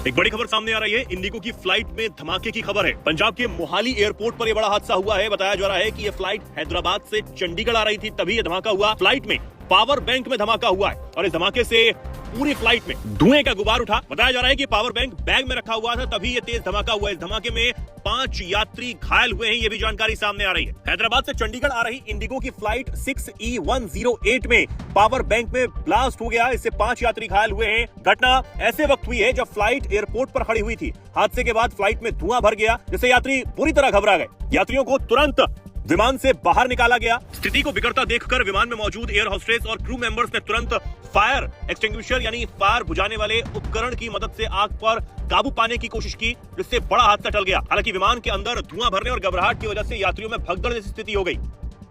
एक बड़ी खबर सामने आ रही है। इंडिगो की फ्लाइट में धमाके की खबर है। पंजाब के मोहाली एयरपोर्ट पर यह बड़ा हादसा हुआ है। बताया जा रहा है कि यह फ्लाइट हैदराबाद से चंडीगढ़ आ रही थी, तभी यह धमाका हुआ। फ्लाइट में पावर बैंक में धमाका हुआ है और इस धमाके से पूरी फ्लाइट में धुएं का गुबार उठा। बताया जा रहा है कि पावर बैंक बैग में रखा हुआ था, तभी ये तेज धमाका हुआ। इस धमाके में 5 यात्री घायल हुए हैं, ये भी जानकारी सामने आ रही है। हैदराबाद से चंडीगढ़ आ रही इंडिगो की फ्लाइट 6E108 में पावर बैंक में ब्लास्ट हो गया। इससे 5 यात्री घायल हुए हैं। घटना ऐसे वक्त हुई है जब फ्लाइट एयरपोर्ट पर खड़ी हुई थी। हादसे के बाद फ्लाइट में धुआं भर गया, जिससे यात्री पूरी तरह घबरा गए। यात्रियों को तुरंत विमान से बाहर निकाला गया। स्थिति को बिगड़ता देखकर विमान में मौजूद एयर होस्टेस और क्रू मेंबर्स ने तुरंत फायर एक्सटिंग्विशर यानी फायर बुझाने वाले उपकरण की मदद से आग पर काबू पाने की कोशिश की, जिससे बड़ा हादसा टल गया। हालांकि विमान के अंदर धुआं भरने और घबराहट की वजह से यात्रियों में भगदड़ जैसी स्थिति हो गई।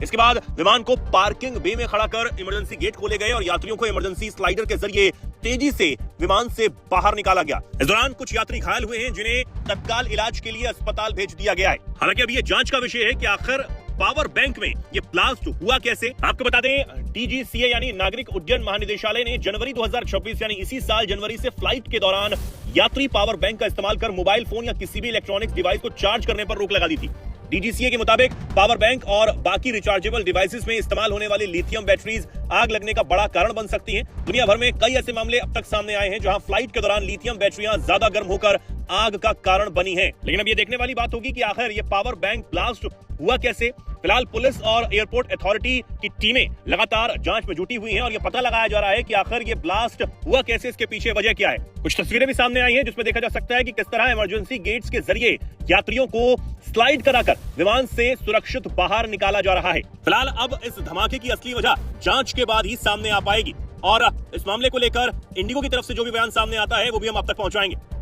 इसके बाद विमान को पार्किंग बे में खड़ा कर इमरजेंसी गेट खोले गए और यात्रियों को इमरजेंसी स्लाइडर के जरिए तेजी से विमान से बाहर निकाला गया। इस दौरान कुछ यात्री घायल हुए हैं, जिन्हें तत्काल इलाज के लिए अस्पताल भेज दिया गया है। हालांकि अब ये जांच का विषय है कि आखिर पावर बैंक में ये ब्लास्ट हुआ कैसे। आपको बता दें, DGCA यानी नागरिक उड्डयन महानिदेशालय ने जनवरी 2026 यानी इसी साल जनवरी से फ्लाइट के दौरान यात्री पावर बैंक का इस्तेमाल कर मोबाइल फोन या किसी भी इलेक्ट्रॉनिक्स डिवाइस को चार्ज करने पर रोक लगा दी थी। DGCA के मुताबिक पावर बैंक और बाकी रिचार्जेबल डिवाइसेस में इस्तेमाल होने वाली लिथियम बैटरीज आग लगने का बड़ा कारण बन सकती हैं। दुनिया भर में कई ऐसे मामले अब तक सामने आए हैं जहां फ्लाइट के दौरान लिथियम बैटरियां ज्यादा गर्म होकर आग का कारण बनी हैं। लेकिन अब ये देखने वाली बात होगी कि आखिर ये पावर बैंक ब्लास्ट हुआ कैसे। फिलहाल पुलिस और एयरपोर्ट अथॉरिटी की टीमें लगातार जांच में जुटी हुई हैं और ये पता लगाया जा रहा है कि आखिर ये ब्लास्ट हुआ कैसे, इसके पीछे वजह क्या है। कुछ तस्वीरें भी सामने आई हैं जिसमें देखा जा सकता है कि किस तरह इमरजेंसी गेट्स के जरिए यात्रियों को स्लाइड कराकर विमान से सुरक्षित बाहर निकाला जा रहा है। फिलहाल अब इस धमाके की असली वजह जांच के बाद ही सामने आ पाएगी और इस मामले को लेकर इंडिगो की तरफ से जो भी बयान सामने आता है वो भी हम आप तक पहुंचाएंगे।